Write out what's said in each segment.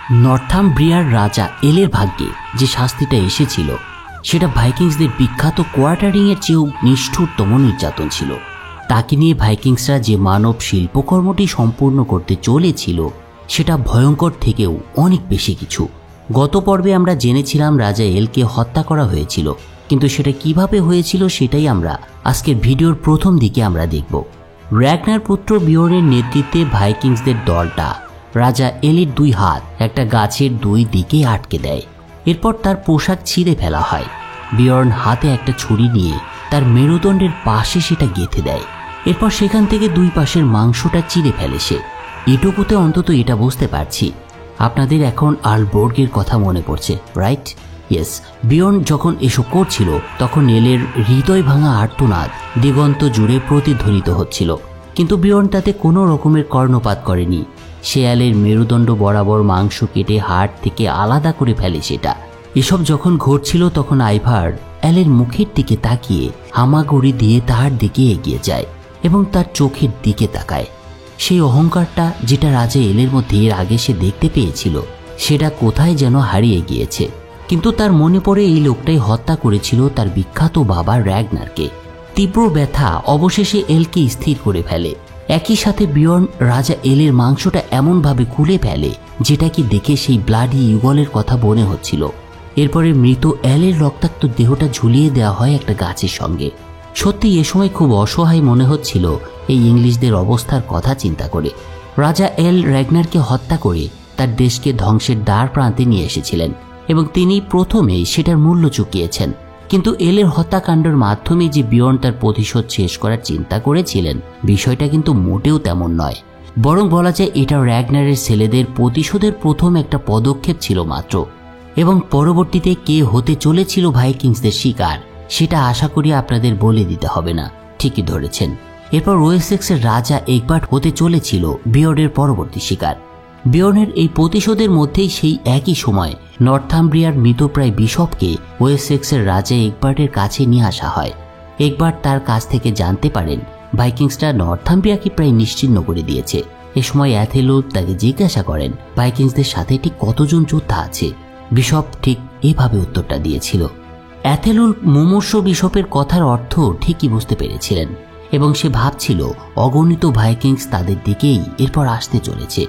নর্থাম্ব্রিয়ার রাজা এলের ভাগ্যে যে শাস্তিটা এসেছিল সেটা ভাইকিংসদের বিখ্যাত কোয়ার্টারিংয়ের চেয়েও নিষ্ঠুরতম নির্যাতন ছিল। তাকে নিয়ে ভাইকিংসরা যে মানব শিল্পকর্মটি সম্পূর্ণ করতে চলেছিল সেটা ভয়ঙ্কর থেকেও অনেক বেশি কিছু। গত পর্বে আমরা জেনেছিলাম রাজা এলকে হত্যা করা হয়েছিল, কিন্তু সেটা কিভাবে হয়েছিল সেটাই আমরা আজকের ভিডিওর প্রথম দিকে আমরা দেখব। র্যাগনার পুত্র বিয়র্নের নেতৃত্বে ভাইকিংসদের দলটা রাজা এলির 2 হাত একটা গাছের 2 দিকে আটকে দেয়। এরপর তার পোশাক ছিঁড়ে ফেলা হয়। বিয়র্ন হাতে একটা ছুরি নিয়ে তার মেরুদণ্ডের পাশে সেটা গেঁথে দেয়। এরপর সেখান থেকে 2 পাশের মাংসটা চিরে ফেলে সে। এটুকুতে অন্তত এটা বুঝতে পারছি আপনাদের এখন আর্লবোর্গের কথা মনে পড়ছে, রাইট? ইয়েস, বিয়র্ন যখন এসব করছিল তখন এলের হৃদয় ভাঙা আর্তনাদ দিগন্ত জুড়ে প্রতিধ্বনিত হচ্ছিল, কিন্তু বিয়র্ন তাতে কোনো রকমের কর্ণপাত করেনি। সে এলের মেরুদণ্ড বরাবর মাংস কেটে হাড় থেকে আলাদা করে ফেলে সেটা। এসব যখন ঘটছিল তখন আইভার এলের মুখের দিকে তাকিয়ে হামাগুড়ি দিয়ে তার দিকে এগিয়ে যায় এবং তার চোখের দিকে তাকায়। সেই অহংকারটা যেটা রাজা এলের মধ্যে এর আগে সে দেখতে পেয়েছিল সেটা কোথায় যেন হারিয়ে গিয়েছে। কিন্তু তার মনে পড়ে এই লোকটাই হত্যা করেছিল তার বিখ্যাত বাবা র্যাগনারকে। তীব্র ব্যথা অবশেষে এলকে স্থির করে ফেলে। একই সাথে বিয়র্ন রাজা এলের মাংসটা এমনভাবে খুলে ফেলে যেটা কি দেখে সেই ব্লাডি ইগলের কথা মনে হচ্ছিল। এরপরে মৃত এলের রক্তাক্ত দেহটা ঝুলিয়ে দেওয়া হয় একটা গাছের সঙ্গে। সত্যি এ সময় খুব অসহায় মনে হচ্ছিল এই ইংলিশদের অবস্থার কথা চিন্তা করে। রাজা এল র্যাগনারকে হত্যা করে তার দেশকে ধ্বংসের দ্বার প্রান্তে নিয়ে এসেছিলেন এবং তিনি প্রথমেই সেটার মূল্য চুকিয়েছেন। কিন্তু এলের হত্যাকাণ্ডের মাধ্যমে যে বিয়র্ন তার প্রতিশোধ শেষ করার চিন্তা করেছিলেন বিষয়টা কিন্তু মোটেও তেমন নয়। বরং বলা যায় এটা র্যাগনারের ছেলেদের প্রতিশোধের প্রথম একটা পদক্ষেপ ছিল মাত্র, এবং পরবর্তীতে কে হতে চলেছিল ভাইকিংসদের শিকার সেটা আশা করি আপনাদের বলে দিতে হবে না। ঠিকই ধরেছেন। এরপর ওয়েসেক্সের রাজা এগবার্ট হতে চলেছিল বিয়র্নের পরবর্তী শিকার। বিয়র্নের এই প্রতিশোধের মধ্যেই সেই একই সময় নর্থাম্ব্রিয়ার মৃতপ্রায় বিশপকে ওয়েসেক্সের রাজা এগবার্টের কাছে নিয়ে আসা হয়। এগবার্ট তার কাছ থেকে জানতে পারেন ভাইকিংসরা নর্থাম্ব্রিয়াকে প্রায় নিশ্চিহ্ন করে দিয়েছে। এ সময় অ্যাথেলুল্ফ তাকে জিজ্ঞাসা করেন ভাইকিংসদের সাথে ঠিক কতজন যোদ্ধা আছে। বিশপ ঠিক এভাবে উত্তরটা দিয়েছিল। অ্যাথেলুল্ফ মুমূর্ষ বিশপের কথার অর্থ ঠিকই বুঝতে পেরেছিলেন এবং সে ভাবছিল অগণিত ভাইকিংস তাদের দিকেই এরপর আসতে চলেছে।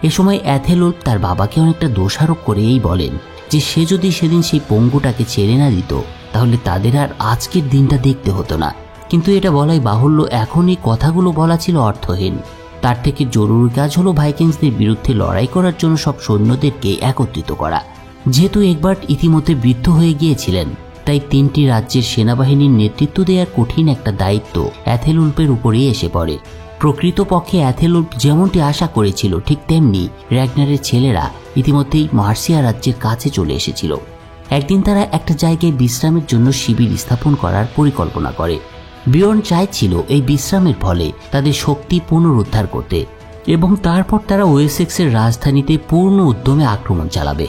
এ সময় অ্যাথেলুল্ফ তার বাবাকে অনেকটা দোষারোপ করেই বলেন যে সে যদি সেদিন সেই পঙ্গুটাকে ছেড়ে না দিত তাহলে তাদের আর আজকের দিনটা দেখতে হতো না। কিন্তু এটা বলাই বাহুল্য, এখন এই কথাগুলো বলা ছিল অর্থহীন। তার থেকে জরুরি কাজ হলো ভাইকিংসদের বিরুদ্ধে লড়াই করার জন্য সব সৈন্যদেরকে একত্রিত করা। যেহেতু এগবার্ট ইতিমধ্যে বৃদ্ধ হয়ে গিয়েছিলেন তাই 3টি রাজ্যের সেনাবাহিনীর নেতৃত্ব দেওয়ার কঠিন একটা দায়িত্ব অ্যাথেলুল্ফের উপরেই এসে পড়ে। প্রকৃতপক্ষে অ্যাথেলুল্ফ যেমনটি আশা করেছিল ঠিক তেমনি র্যাগনারের ছেলেরা ইতিমধ্যেই মার্সিয়া রাজ্যের কাছে চলে এসেছিল। একদিন তারা একটা জায়গায় বিশ্রামের জন্য শিবির স্থাপন করার পরিকল্পনা করে। বিয়র্ন চাইছিল এই বিশ্রামের ফলে তাদের শক্তি পুনরুদ্ধার করতে এবং তারপর তারা ওয়েসেক্সের রাজধানীতে পূর্ণ উদ্যমে আক্রমণ চালাবে।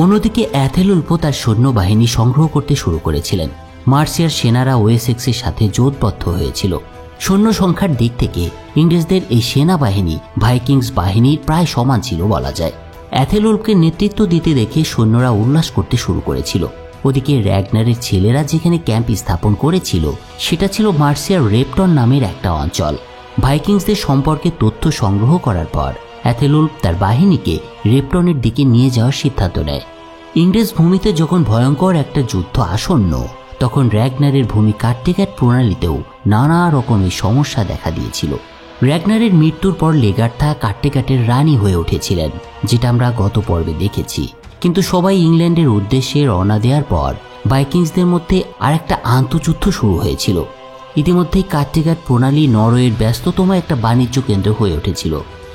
অন্যদিকে অ্যাথেলুল্ফ তার সৈন্যবাহিনী সংগ্রহ করতে শুরু করেছিলেন। মার্সিয়ার সেনারা ওয়েসেক্সের সাথে জোটবদ্ধ হয়েছিল। সৈন্য সংখ্যার দিক থেকে ইংরেজদের এই সেনাবাহিনী ভাইকিংস বাহিনীর প্রায় সমান ছিল বলা যায়। অ্যাথেলুল্ফকে নেতৃত্ব দিতে দেখে সৈন্যরা উল্লাস করতে শুরু করেছিল। ওদিকে র্যাগনারের ছেলেরা যেখানে ক্যাম্প স্থাপন করেছিল সেটা ছিল মার্সিয়ার রেপটন নামের একটা অঞ্চল। ভাইকিংসদের সম্পর্কে তথ্য সংগ্রহ করার পর অ্যাথেলুল্ফ তার বাহিনীকে রেপটনের দিকে নিয়ে যাওয়ার সিদ্ধান্ত নেয়। ইংরেজ ভূমিতে যখন ভয়ঙ্কর একটা যুদ্ধ আসন্ন তখন র্যাগনারের ভূমি কাট্টেঘাট প্রণালীতেও নানা রকমের সমস্যা দেখা দিয়েছিল। র্যাগনারের মৃত্যুর পর লেগার্থা কাট্টেঘাটের রানী হয়ে উঠেছিলেন, যেটা আমরা গত পর্বে দেখেছি। কিন্তু সবাই ইংল্যান্ডের উদ্দেশ্যে রওনা দেওয়ার পর ভাইকিংসদের মধ্যে আরেকটা আন্তঃযুদ্ধ শুরু হয়েছিল। ইতিমধ্যেই কাট্টেঘাট প্রণালী নরওয়ের ব্যস্ততম একটা বাণিজ্য কেন্দ্র হয়ে উঠেছিল।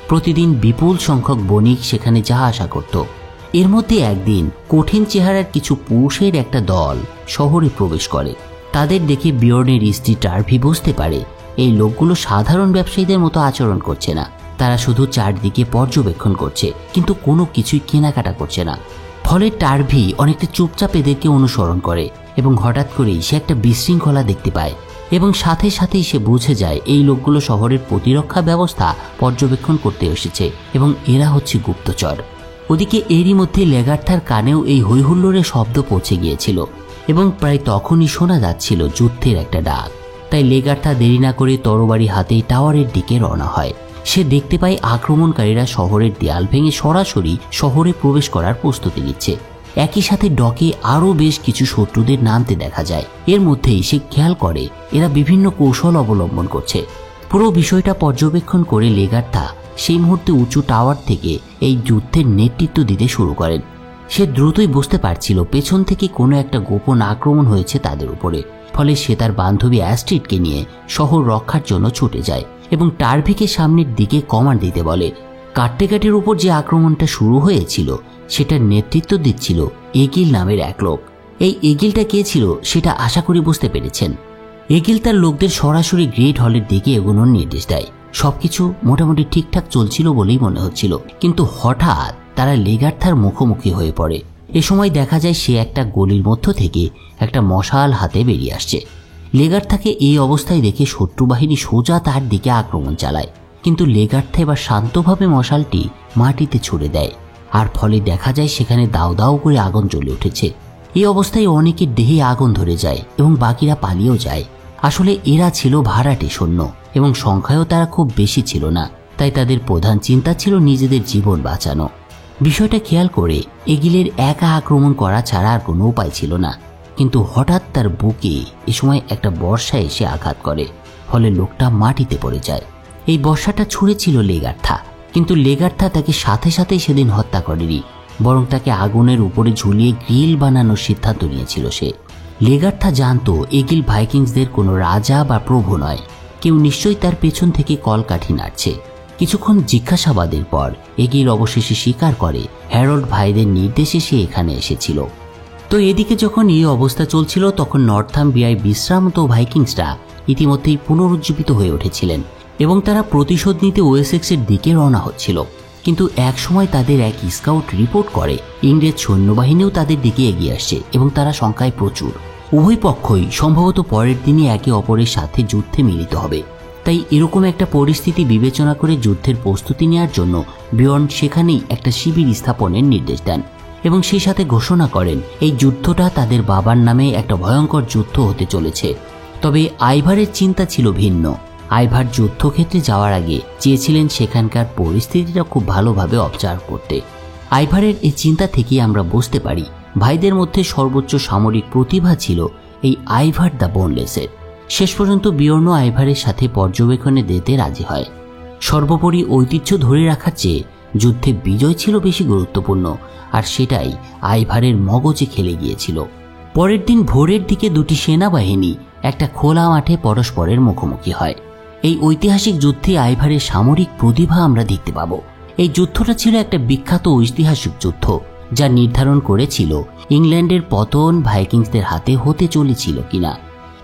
প্রতিদিন বিপুল সংখ্যক বণিক সেখানে যাওয়া আসা করত। এর মধ্যে একদিন কঠিন চেহারার কিছু পুরুষের একটা দল শহরে প্রবেশ করে। তাদের দেখে বিয়র্নের স্ত্রী টার্ভি বুঝতে পারে এই লোকগুলো সাধারণ ব্যবসায়ীদের মতো আচরণ করছে না। তারা শুধু চারদিকে পর্যবেক্ষণ করছে কিন্তু কোনো কিছুই কেনাকাটা করছে না। ফলে টার্ভি অনেকটা চুপচাপ এদেরকে অনুসরণ করে এবং হঠাৎ করেই সে একটা বিশৃঙ্খলা দেখতে পায় এবং সাথে সাথেই সে বুঝে যায় এই লোকগুলো শহরের প্রতিরক্ষা ব্যবস্থা পর্যবেক্ষণ করতে এসেছে এবং এরা হচ্ছে গুপ্তচর। ওদিকে এরই মধ্যে লেগার্থার কানেও এই হৈহুল্লোড়ের শব্দ পৌঁছে গিয়েছিল এবং প্রায় তখনই শোনা যাচ্ছিল যুদ্ধের একটা ডাক। তাই লেগার্থা দেরি না করে তরবারি হাতে টাওয়ারের দিকে রওনা হয়। সে দেখতে পায় আক্রমণকারীরা শহরের দেয়াল ভেঙে সরাসরি শহরে প্রবেশ করার প্রস্তুতি নিচ্ছে। একই সাথে ডকে আরও বেশ কিছু শত্রুদের নামতে দেখা যায়। এর মধ্যেই সে খেয়াল করে এরা বিভিন্ন কৌশল অবলম্বন করছে। পুরো বিষয়টা পর্যবেক্ষণ করে লেগার্থা সেই মুহূর্তে উঁচু টাওয়ার থেকে এই যুদ্ধের নেতৃত্ব দিতে শুরু করেন। সে দ্রুতই বুঝতে পারছিল পেছন থেকে কোনো একটা গোপন আক্রমণ হয়েছে তাদের উপরে। ফলে সে তার বান্ধবী অ্যাস্ট্রিডকে নিয়ে শহর রক্ষার জন্য ছুটে যায় এবং টার্ভিকে সামনের দিকে কমান্ড দিতে বলে। কাট্টেকাটের উপর যে আক্রমণটা শুরু হয়েছিল সেটার নেতৃত্ব দিচ্ছিল এগিল নামের এক লোক। এই এগিলটা কে ছিল সেটা আশা করি বুঝতে পেরেছেন। এগিল তার লোকদের সরাসরি গ্রেট হলের দিকে এগোনোর নির্দেশ দেয়। সবকিছু মোটামুটি ঠিকঠাক চলছিল বলেই মনে হচ্ছিল, কিন্তু হঠাৎ তারা লেগার্থার মুখোমুখি হয়ে পড়ে। এ সময় দেখা যায় সে একটা গলির মধ্য থেকে একটা মশাল হাতে বেরিয়ে আসছে। লেগার্থাকে এই অবস্থায় দেখে শত্রু বাহিনী সোজা তার দিকে আক্রমণ চালায়, কিন্তু লেগার্থা এবার শান্তভাবে মশালটি মাটিতে ছুড়ে দেয়, আর ফলে দেখা যায় সেখানে দাউ দাউ করে আগুন জ্বলে উঠেছে। এই অবস্থায় অনেকের দেহে আগুন ধরে যায় এবং বাকিরা পালিয়েও যায়। আসলে এরা ছিল ভাড়াটে সৈন্য এবং সংখ্যায়ও তারা খুব বেশি ছিল না, তাই তাদের প্রধান চিন্তা ছিল নিজেদের জীবন বাঁচানো। বিষয়টা খেয়াল করে এগিলের একা আক্রমণ করা ছাড়া আর কোনো উপায় ছিল না। কিন্তু হঠাৎ তার বুকে এ সময় একটা বর্ষা এসে আঘাত করে, ফলে লোকটা মাটিতে পড়ে যায়। এই বর্ষাটা ছুঁড়েছিল লেগার্থা, কিন্তু লেগার্থা তাকে সাথে সাথেই সেদিন হত্যা করেনি, বরং তাকে আগুনের উপরে ঝুলিয়ে গ্রিল বানানোর সিদ্ধান্ত নিয়েছিল সে। লেগার্থা জানতো এগিল ভাইকিংসদের কোনো রাজা বা প্রভু নয়, কেউ নিশ্চয়ই তার পেছন থেকে কলকাঠি নাড়ছে। কিছুক্ষণ জিজ্ঞাসাবাদের পর এগিল অবশেষে স্বীকার করে হ্যারল্ড ভাইদের নির্দেশে সে এখানে এসেছিল। তো এদিকে যখন এই অবস্থা চলছিল তখন নর্থাম্বিয়ায় বিশ্রামত ভাইকিংসরা ইতিমধ্যেই পুনরুজ্জীবিত হয়ে উঠেছিলেন এবং তারা প্রতিশোধ নিতে ওয়েসেক্সের দিকে রওনা হচ্ছিল। কিন্তু এক সময় তাদের এক স্কাউট রিপোর্ট করে ইংরেজ সৈন্যবাহিনীও তাদের দিকে এগিয়ে আসছে এবং তারা সংখ্যায় প্রচুর। উভয় পক্ষই সম্ভবত পরের দিনই একে অপরের সাথে যুদ্ধে মিলিত হবে। তাই এরকম একটা পরিস্থিতি বিবেচনা করে যুদ্ধের প্রস্তুতি নেওয়ার জন্য বিয়র্ন সেখানেই একটা শিবির স্থাপনের নির্দেশ দেন এবং সেই সাথে ঘোষণা করেন এই যুদ্ধটা তাদের বাবার নামে একটা ভয়ঙ্কর যুদ্ধ হতে চলেছে। তবে আইভারের চিন্তা ছিল ভিন্ন। আইভার যুদ্ধক্ষেত্রে যাওয়ার আগে চেয়েছিলেন সেখানকার পরিস্থিতিটা খুব ভালোভাবে অবজার্ভ করতে। আইভারের এই চিন্তা থেকেই আমরা বুঝতে পারি ভাইদের মধ্যে সর্বোচ্চ সামরিক প্রতিভা ছিল এই আইভার দ্য বোনলেসের। শেষ পর্যন্ত বিয়র্ন আইভারের সাথে পর্যবেক্ষণে যেতে রাজি হয়। সর্বোপরি ঐতিহ্য ধরে রাখার চেয়ে যুদ্ধে বিজয় ছিল বেশি গুরুত্বপূর্ণ, আর সেটাই আইভারের মগজে খেলে গিয়েছিল। পরের দিন ভোরের দিকে দুটি সেনাবাহিনী একটা খোলা মাঠে পরস্পরের মুখোমুখি হয়। এই ঐতিহাসিক যুদ্ধে আইভারের সামরিক প্রতিভা আমরা দেখতে পাবো। এই যুদ্ধটা ছিল একটা বিখ্যাত ঐতিহাসিক যুদ্ধ, যা নির্ধারণ করেছিল ইংল্যান্ডের পতন ভাইকিংসদের হাতে হতে চলেছিল কিনা।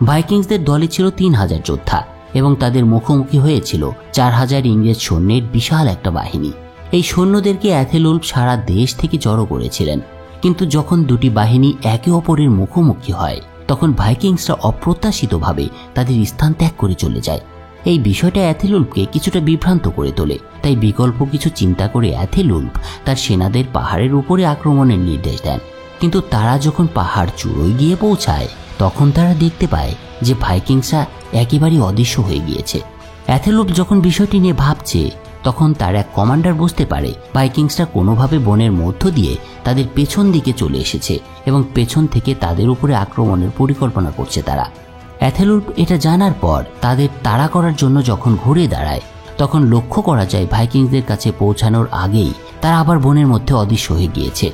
ভাইকিংসদের দলে ছিল 3000 যোদ্ধা এবং তাদের মুখোমুখি হয়েছিল 4000 ইংরেজ সৈন্যের বিশাল একটা বাহিনী। এই সৈন্যদেরকে অ্যাথেলউল্ফ সারা দেশ থেকে জড়ো করেছিলেন, কিন্তু যখন দুটি বাহিনী একে অপরের মুখোমুখি হয় তখন ভাইকিংসরা অপ্রত্যাশিতভাবে তাদের স্থান ত্যাগ করে চলে যায়। এই বিষয়টা অ্যাথেলউল্ফকে কিছুটা বিভ্রান্ত করে তোলে। তাই বিকল্প কিছু চিন্তা করে অ্যাথেলউল্ফ তার সেনাদের পাহাড়ের উপরে আক্রমণের নির্দেশ দেন। কিন্তু তারা যখন পাহাড় চূড়োয় গিয়ে পৌঁছায় তখন তারা দেখতে পায় যে ভাইকিংসরা একেবারেই অদৃশ্য হয়ে গিয়েছে। অ্যাথেলউল্ফ যখন বিষয়টি নিয়ে ভাবছে তখন তার এক কমান্ডার বুঝতে পারে ভাইকিংসরা কোনোভাবে বনের মধ্য দিয়ে তাদের পেছন দিকে চলে এসেছে এবং পেছন থেকে তাদের উপরে আক্রমণের পরিকল্পনা করছে তারা। অ্যাথেলউল্ফ এটা জানার পর তাদের তাড়া করার জন্য যখন ঘুরে দাঁড়ায় তখন লক্ষ্য করা যায় ভাইকিংসদের কাছে পৌঁছানোর আগেই তারা আবার বনের মধ্যে অদৃশ্য হয়ে গিয়েছে।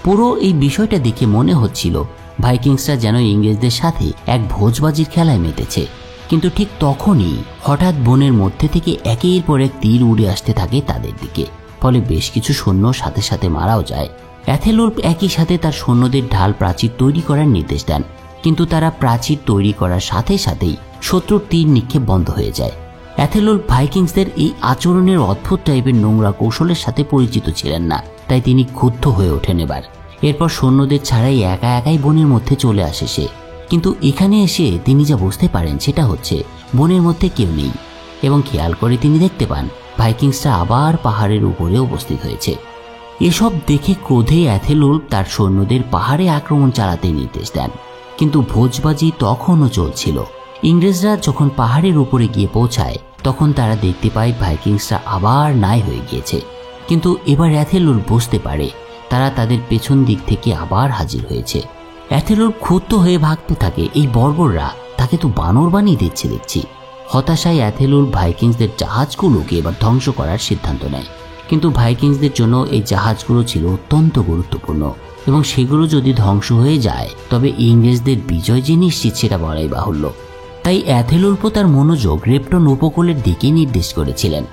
পুরো এই বিষয়টা দেখে মনে হচ্ছিল ভাইকিংসরা যেন ইংরেজদের সাথে এক ভোজবাজির খেলায় মেতেছে। কিন্তু ঠিক তখনই হঠাৎ বনের মধ্যে থেকে একের পর এক তীর উড়ে আসতে থাকে তাদের দিকে, ফলে বেশ কিছু সৈন্য সাথে সাথে মারাও যায়। অ্যাথেলউল্ফ একই সাথে তার সৈন্যদের ঢাল প্রাচীর তৈরি করার নির্দেশ দেন, কিন্তু তারা প্রাচীর তৈরি করার সাথে সাথেই শত্রুর তীর নিক্ষেপ বন্ধ হয়ে যায়। অ্যাথেলউল্ফ ভাইকিংসদের এই আচরণের অদ্ভুত টাইপের নোংরা কৌশলের সাথে পরিচিত ছিলেন না, তাই তিনি ক্ষুব্ধ হয়ে ওঠেন। এরপর সৈন্যদের ছাড়াই একা একাই বনের মধ্যে চলে আসে সে। কিন্তু এখানে এসে তিনি যা বুঝতে পারেন সেটা হচ্ছে বনের মধ্যে কেউ নেই, এবং খেয়াল করে তিনি দেখতে পান ভাইকিংসরা আবার পাহাড়ের উপরে উপস্থিত হয়েছে। এসব দেখে ক্রোধে অ্যাথেলুল্ফ তার সৈন্যদের পাহাড়ে আক্রমণ চালাতে নির্দেশ দেন, কিন্তু ভোজবাজি তখনও চলছিল। ইংরেজরা যখন পাহাড়ের উপরে গিয়ে পৌঁছায় তখন তারা দেখতে পায় ভাইকিংসরা আবার নাই হয়ে গিয়েছে। কিন্তু এবার অ্যাথেলুল্ফ বুঝতে পারে তারা তাদের পেছন দিক থেকে আবার হাজির হয়েছে। অ্যাথেলুল্ফ ক্ষুব্ধ হয়ে ভাগতে থাকে, এই বর্বররা তাকে তো বানর বানিয়ে দিচ্ছে দেখছি। হতাশায় অ্যাথেলুল্ফ ভাইকিংসদের জাহাজগুলোকে এবার ধ্বংস করার সিদ্ধান্ত নেয়। কিন্তু ভাইকিংসদের জন্য এই জাহাজগুলো ছিল অত্যন্ত গুরুত্বপূর্ণ এবং সেগুলো যদি ধ্বংস হয়ে যায় তবে ইংরেজদের বিজয় যে নিশ্চিত সেটা বলাই বাহুল্য। তাই অ্যাথেলুল্ফ তার মনোযোগ রেপটন উপকূলের দিকে নির্দেশ করেছিলেন।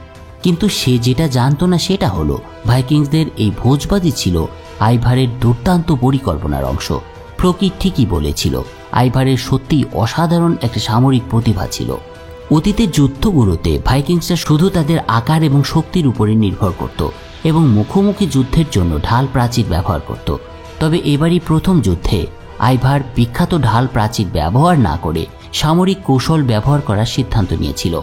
কিন্তু সে যেটা জানত না সেটা হলো ভাইকিংসদের এই ভোজবাজি ছিল আইভারের দুর্দান্ত পরিকল্পনার অংশ। প্রকৃত ঠিকই বলেছিল, আইভারের সত্যি অসাধারণ একটা সামরিক প্রতিভা ছিল। অতীতের যুদ্ধগুলোতে ভাইকিংসরা শুধু তাদের আকার এবং শক্তির উপরে নির্ভর করত এবং মুখোমুখি যুদ্ধের জন্য ঢাল প্রাচীর ব্যবহার করত। তবে এবারই প্রথম যুদ্ধে আইভার বিখ্যাত ঢাল প্রাচীর ব্যবহার না করে সামরিক কৌশল ব্যবহার করার সিদ্ধান্ত নিয়েছিল।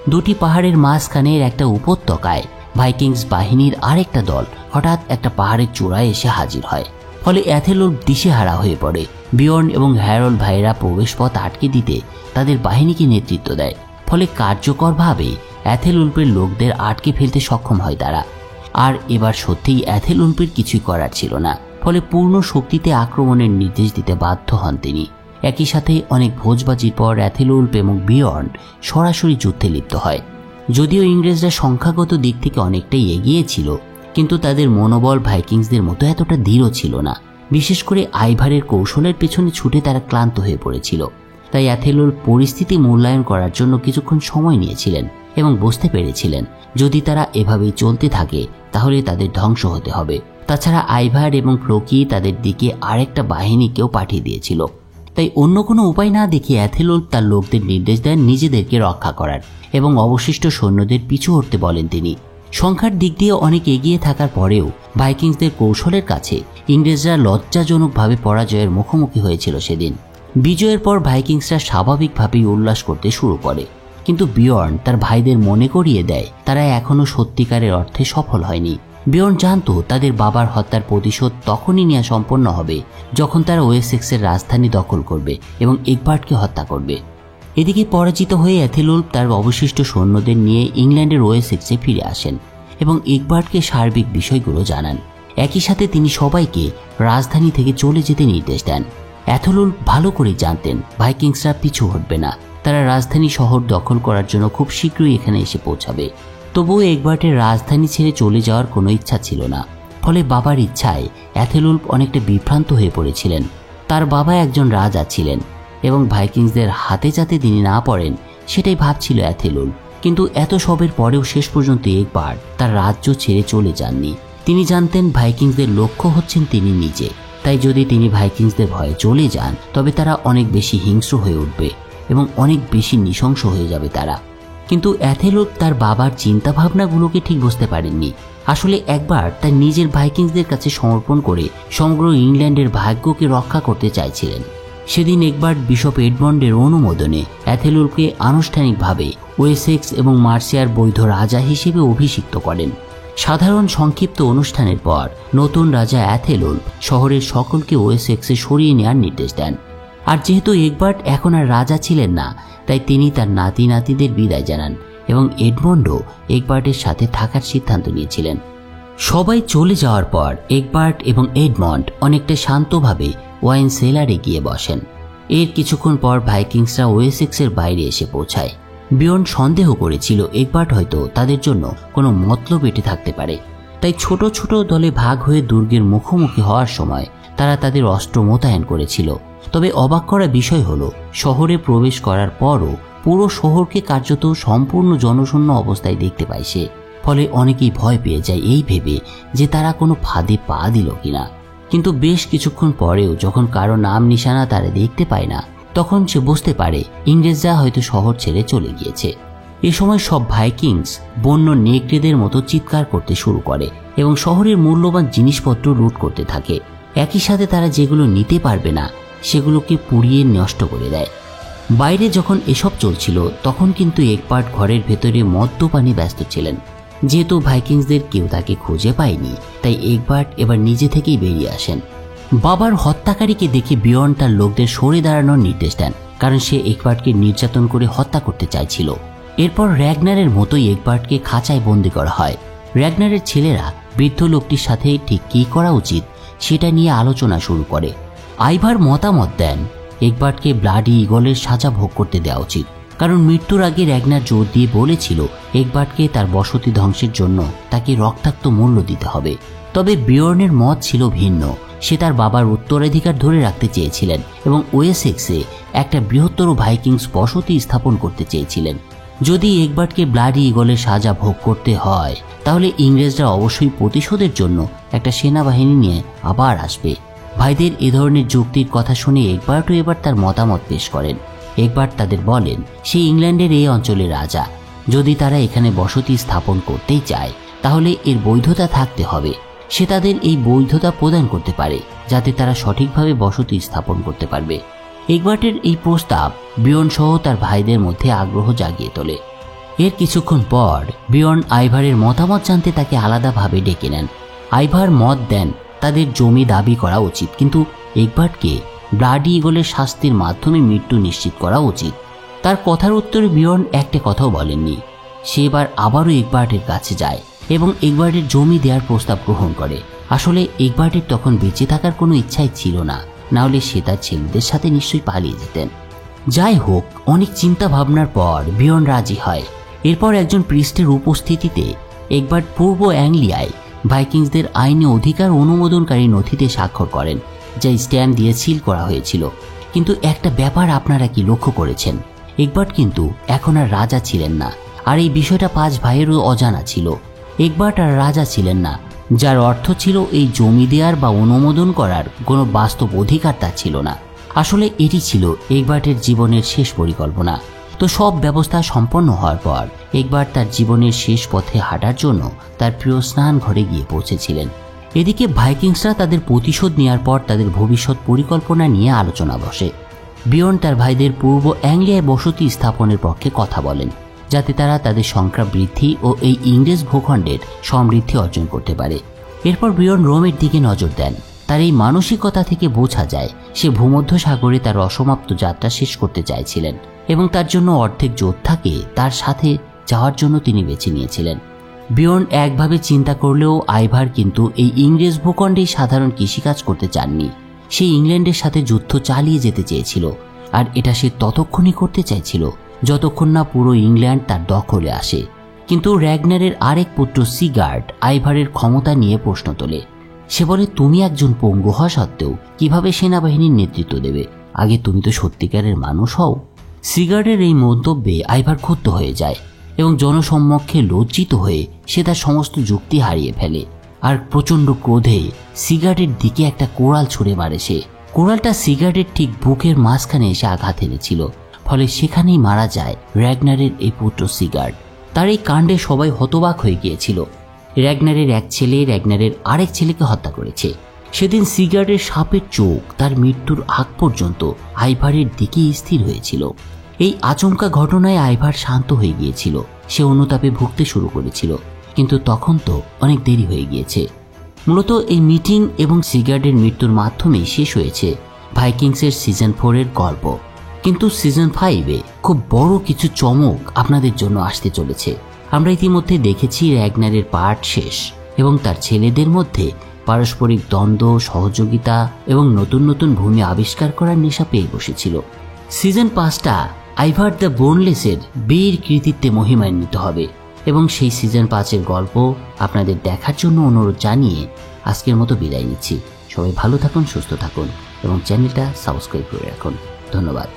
দুটি পাহাড়ের মাঝখানের একটা উপত্যকায় ভাইকিংস বাহিনীর আরেকটা দল হঠাৎ একটা পাহাড়ের চূড়ায় এসে হাজির হয়। ফলে অ্যাথেলুল্ফ দিশেহারা হয়ে পড়ে। বিয়র্ন এবং হ্যারল্ড ভাইয়েরা প্রবেশপথ আটকে দিতে তাদের বাহিনীকে নেতৃত্ব দেয়। ফলে কার্যকরভাবে অ্যাথেলুল্ফের লোকদের আটকে ফেলতে সক্ষম হয় তারা। আর এবার সত্যিই অ্যাথেলুল্ফের কিছুই করার ছিল না। ফলে পূর্ণ শক্তিতে আক্রমণের নির্দেশ দিতে বাধ্য হন তিনি। একই সাথে অনেক ভোজবাজির পর অ্যাথেলুল্ফ এবং বিয়র্ন সরাসরি যুদ্ধে লিপ্ত হয়। যদিও ইংরেজরা সংখ্যাগত দিক থেকে অনেকটাই এগিয়ে ছিল, কিন্তু তাদের মনোবল ভাইকিংসদের মতো এতটা দৃঢ় ছিল না। বিশেষ করে আইভারের কৌশলের পেছনে ছুটে তারা ক্লান্ত হয়ে পড়েছিল। তাই অ্যাথেলুল্ফ পরিস্থিতি মূল্যায়ন করার জন্য কিছুক্ষণ সময় নিয়েছিলেন এবং বুঝতে পেরেছিলেন যদি তারা এভাবেই চলতে থাকে তাহলে তাদের ধ্বংস হতে হবে। তাছাড়া আইভার এবং ফ্লোকি তাদের দিকে আরেকটা বাহিনীকেও পাঠিয়ে দিয়েছিল। তাই অন্য কোনো উপায় না দেখে অ্যাথেলুল্ফ তার লোকদের নির্দেশ দেন নিজেদেরকে রক্ষা করার এবং অবশিষ্ট সৈন্যদের পিছু হটতে বলেন তিনি। সংখ্যার দিক দিয়ে অনেক এগিয়ে থাকার পরেও ভাইকিংসদের কৌশলের কাছে ইংরেজরা লজ্জাজনকভাবে পরাজয়ের মুখোমুখি হয়েছিল সেদিন। বিজয়ের পর ভাইকিংসরা স্বাভাবিকভাবেই উল্লাস করতে শুরু করে, কিন্তু বিয়র্ন তার ভাইদের মনে করিয়ে দেয় তারা এখনও সত্যিকারের অর্থে সফল হয়নি। বিয়র্ন জানত তাদের বাবার হত্যার প্রতিশোধ তখনই নেওয়া সম্পন্ন হবে যখন তারা ওয়েসেক্সের রাজধানী দখল করবে এবং এগবার্টকে হত্যা করবে। এদিকে পরাজিত হয়ে অ্যাথেলুল্ফ তার অবশিষ্ট সৈন্যদের নিয়ে ইংল্যান্ডের ওয়েসেক্সে ফিরে আসেন এবং এগবার্টকে সার্বিক বিষয়গুলো জানান। একই সাথে তিনি সবাইকে রাজধানী থেকে চলে যেতে নির্দেশ দেন। অ্যাথেলুল্ফ ভালো করে জানতেন ভাইকিংসরা পিছু হটবে না, তারা রাজধানী শহর দখল করার জন্য খুব শীঘ্রই এখানে এসে পৌঁছাবে। তবুও এগবার্টের রাজধানী ছেড়ে চলে যাওয়ার কোনো ইচ্ছা ছিল না। ফলে বাবার ইচ্ছায় অ্যাথেলুল্ফ অনেকটা বিভ্রান্ত হয়ে পড়েছিলেন। তার বাবা একজন রাজা ছিলেন এবং ভাইকিংসদের হাতে যাতে তিনি না পড়েন সেটাই ভাবছিল অ্যাথেলুল্ফ। কিন্তু এত সবের পরেও শেষ পর্যন্ত এগবার্ট তার রাজ্য ছেড়ে চলে যাননি। তিনি জানতেন ভাইকিংসদের লক্ষ্য হচ্ছেন তিনি নিজে। তাই যদি তিনি ভাইকিংসদের ভয়ে চলে যান তবে তারা অনেক বেশি হিংস্র হয়ে উঠবে এবং অনেক বেশি নৃশংস হয়ে যাবে তারা। কিন্তু অ্যাথেলুল্ফ তার বাবার চিন্তাভাবনাগুলোকে ঠিক বুঝতে পারেননি। আসলে একবার তার নিজের ভাইকিংসদের কাছে সমর্পণ করে সমগ্র ইংল্যান্ডের ভাগ্যকে রক্ষা করতে চাইছিলেন। সেদিন এগবার্ট বিশপ এডমন্ডের অনুমোদনে অ্যাথেলুল্ফকে আনুষ্ঠানিকভাবে ওয়েসেক্স এবং মার্সিয়ার বৈধ রাজা হিসেবে অভিষিক্ত করেন। সাধারণ সংক্ষিপ্ত অনুষ্ঠানের পর নতুন রাজা অ্যাথেলুল্ফ শহরের সকলকে ওয়েসেক্সে সরিয়ে নেওয়ার নির্দেশ দেন। আর যেহেতু এগবার্ট এখন আর রাজা ছিলেন না, তাই তিনি তার নাতি নাতিদের বিদায় জানান এবং এডমন্ডও এগবার্টের সাথে থাকার সিদ্ধান্ত নিয়েছিলেন। সবাই চলে যাওয়ার পর এগবার্ট এবং এডমন্ড অনেকটা শান্তভাবে ওয়াইন সেলারে গিয়ে বসেন। এর কিছুক্ষণ পর ভাইকিংসরা ওয়েসেক্সের বাইরে এসে পৌঁছায়। বিয়র্ন সন্দেহ করেছিল এগবার্ট হয়তো তাদের জন্য কোনো মতলব এঁটে থাকতে পারে। তাই ছোট ছোট দলে ভাগ হয়ে দুর্গের মুখোমুখি হওয়ার সময় তারা তাদের অস্ত্র মোতায়েন করেছিল। তবে অবাক করা বিষয় হলো শহরে প্রবেশ করার পরও পুরো শহরকে কার্যত সম্পূর্ণ জনশূন্য অবস্থায় দেখতে পায় সে। ফলে অনেকেই ভয় পেয়ে যায় এই ভেবে যে তারা কোনো ফাঁদে পা দিল কিনা। কিন্তু বেশ কিছুক্ষণ পরেও যখন কারো নাম নিশানা তারা দেখতে পায় না তখন সে বুঝতে পারে ইংরেজরা হয়তো শহর ছেড়ে চলে গিয়েছে। এ সময় সব ভাইকিংস বন্য নেকড়েদের মতো চিৎকার করতে শুরু করে এবং শহরের মূল্যবান জিনিসপত্র লুট করতে থাকে। একই সাথে তারা যেগুলো নিতে পারবে না সেগুলোকে পুড়িয়ে নষ্ট করে দেয়। বাইরে যখন এসব চলছিল তখন কিন্তু এগবার্ট ঘরের ভেতরে মদ্যপানে ব্যস্ত ছিলেন। যেহেতু ভাইকিংসদের কেউ তাকে খুঁজে পায়নি, তাই এগবার্ট এবার নিজে থেকেই বেরিয়ে আসেন। বাবার হত্যাকারীকে দেখে বিয়র্ন তার লোকদের সরে দাঁড়ানোর নির্দেশ দেন, কারণ সে এগবার্টকে নির্যাতন করে হত্যা করতে চাইছিল। এরপর র্যাগনারের মতোই এগবার্টকে খাঁচায় বন্দি করা হয়। র্যাগনারের ছেলেরা বৃদ্ধ লোকটির সাথে ঠিক কী করা উচিত সেটা নিয়ে আলোচনা শুরু করে। আইভার মতামত দেন এগবার্টকে ব্লাডি ঈগলের সাজা ভোগ করতে দেওয়া উচিত, কারণ মৃত্যুর আগে র্যাগনার জোর দিয়ে বলেছিল এগবার্টকে তার বসতি ধ্বংসের জন্য তাকে রক্তাক্ত মূল্য দিতে হবে। তবে বিয়র্নের মত ছিল ভিন্ন। সে তার বাবার উত্তরাধিকার ধরে রাখতে চেয়েছিলেন এবং ওয়েসেক্সে একটা বৃহত্তর ভাইকিংস বসতি স্থাপন করতে চেয়েছিলেন। যদি এগবার্টকে ব্লাডি ঈগলের সাজা ভোগ করতে হয়, তাহলে ইংরেজরা অবশ্যই প্রতিশোধের জন্য একটা সেনাবাহিনী নিয়ে আবার আসবে। ভাইদের এ ধরনের যুক্তির কথা শুনে এগবার্টও এবার তার মতামত পেশ করেন। এগবার্ট তাদের বলেন সে ইংল্যান্ডের এই অঞ্চলের রাজা। যদি তারা এখানে বসতি স্থাপন করতেই চায়, তাহলে এর বৈধতা থাকতে হবে। সে তাদের এই বৈধতা প্রদান করতে পারে, যাতে তারা সঠিকভাবে বসতি স্থাপন করতে পারবে। এগবার্টের এই প্রস্তাব বিয়র্ন সহ তার ভাইদের মধ্যে আগ্রহ জাগিয়ে তোলে। এর কিছুক্ষণ পর বিয়র্ন আইভারের মতামত জানতে তাকে আলাদাভাবে ডেকে নেন। আইভার মত দেন তাদের জমি দাবি করা উচিত, কিন্তু এগবার্টকে ব্লাডি ঈগলের শাস্তির মাধ্যমে মৃত্যু নিশ্চিত করা উচিত। তার কথার উত্তরে বিয়র্ন একটা কথাও বলেননি। সে এবার আবারও এগবার্টের কাছে যায় এবং এগবার্টের জমি দেওয়ার প্রস্তাব গ্রহণ করে। আসলে এগবার্টের তখন বেঁচে থাকার কোনো ইচ্ছাই ছিল না, নাহলে সে তার ছেলেদের সাথে নিশ্চয়ই পালিয়ে যেতেন। যাই হোক, অনেক চিন্তা ভাবনার পর বিয়র্ন রাজি হয়। এরপর একজন প্রিস্টের উপস্থিতিতে এগবার্ট পূর্ব অ্যাংলিয়ায় ভাইকিংসদের আইনি অধিকার অনুমোদনকারী নথিতে স্বাক্ষর করেন, যা স্ট্যাম্প দিয়ে সিল করা হয়েছিল। কিন্তু একটা ব্যাপার আপনারা কি লক্ষ্য করেছেন? এগবার্ট কিন্তু এখন আর রাজা ছিলেন না, আর এই বিষয়টা 5 ভাইয়েরও অজানা ছিল। এগবার্ট আর রাজা ছিলেন না, যার অর্থ ছিল এই জমি দেওয়ার বা অনুমোদন করার কোনো বাস্তব অধিকার তার ছিল না। আসলে এটি ছিল এগবার্টের জীবনের শেষ পরিকল্পনা। তো সব ব্যবস্থা সম্পন্ন হওয়ার পর এগবার্ট তার জীবনের শেষ পথে হাঁটার জন্য তার প্রিয় স্নান ঘরে গিয়ে পৌঁছেছিলেন। এদিকে ভাইকিংসরা তাদের প্রতিশোধ নেওয়ার পর তাদের ভবিষ্যৎ পরিকল্পনা নিয়ে আলোচনা বসে। বিয়র্ন তার ভাইদের পূর্ব অ্যাংলিয়ায় বসতি স্থাপনের পক্ষে কথা বলেন, যাতে তারা তাদের সংখ্যা বৃদ্ধি ও এই ইংরেজ ভূখণ্ডের সমৃদ্ধি অর্জন করতে পারে। এরপর বিয়র্ন রোমের দিকে নজর দেন। তার এই মানসিকতা থেকে বোঝা যায় সে ভূমধ্য সাগরে তার অসমাপ্ত যাত্রা শেষ করতে চাইছিলেন এবং তার জন্য অর্ধেক যোদ্ধাকে তার সাথে যাওয়ার জন্য তিনি বেছে নিয়েছিলেন। বিয়র্ন একভাবে চিন্তা করলেও আইভার কিন্তু এই ইংরেজ ভূখণ্ডেই সাধারণ কৃষিকাজ করতে চাননি। সে ইংল্যান্ডের সাথে যুদ্ধ চালিয়ে যেতে চেয়েছিল, আর এটা সে ততক্ষণই করতে চাইছিল যতক্ষণ না পুরো ইংল্যান্ড তার দখলে আসে। কিন্তু র্যাগনারের আরেক পুত্র সিগার্ড আইভারের ক্ষমতা নিয়ে প্রশ্ন তোলে। সে বলে, তুমি একজন পঙ্গু হওয়া সত্ত্বেও কিভাবে সেনাবাহিনীর নেতৃত্ব দেবে? আগে তুমি তো সত্যিকারের মানুষ হও। সিগার্ডের এই মন্তব্যে আইভার ক্ষুব্ধ হয়ে যায় এবং জনসম্মুখে লজ্জিত হয়ে সে তার সমস্ত যুক্তি হারিয়ে ফেলে। আর প্রচণ্ড ক্রোধে সিগার্ডের দিকে একটা কোড়াল ছুঁড়ে মারে সে। কোড়ালটা সিগার্ডের ঠিক বুকের মাঝখানে এসে আঘাত এনেছিল, ফলে সেখানেই মারা যায় র্যাগনারের এই পুত্র সিগার্ড। তার এই কাণ্ডে সবাই হতবাক হয়ে গিয়েছিল। র্যাগনারের এক ছেলে র্যাগনারের আরেক ছেলেকে হত্যা করেছে। সেদিন সিগার্ডের সাপের চোখ তার মৃত্যুর আগ পর্যন্ত আইভারের দিকেই স্থির হয়েছিল। এই আচমকা ঘটনায় আইভার শান্ত হয়ে গিয়েছিল। সে অনুতাপে ভুগতে শুরু করেছিল, কিন্তু তখন তো অনেক দেরি হয়ে গিয়েছে। মূলত এই মিটিং এবং সিগার্ডের মৃত্যুর মাধ্যমেই শেষ হয়েছে ভাইকিংসের সিজন 4 এর গল্প। কিন্তু সিজন 5-এ খুব বড় কিছু চমক আপনাদের জন্য আসতে চলেছে। আমরা ইতিমধ্যে দেখেছি র্যাগনারের পার্ট শেষ এবং তার ছেলেদের মধ্যে পারস্পরিক দ্বন্দ্ব, সহযোগিতা এবং নতুন নতুন ভূমি আবিষ্কার করার নেশা পেয়ে বসেছিল। সিজন 5টা আইভার দ্য বোনলেসের বীর কৃতিত্বে মহিমান্বিত হবে এবং সেই সিজন 5-এর গল্প আপনাদের দেখার জন্য অনুরোধ জানিয়ে আজকের মতো বিদায় নিচ্ছি। সবাই ভালো থাকুন, সুস্থ থাকুন এবং চ্যানেলটা সাবস্ক্রাইব করে রাখুন। ধন্যবাদ।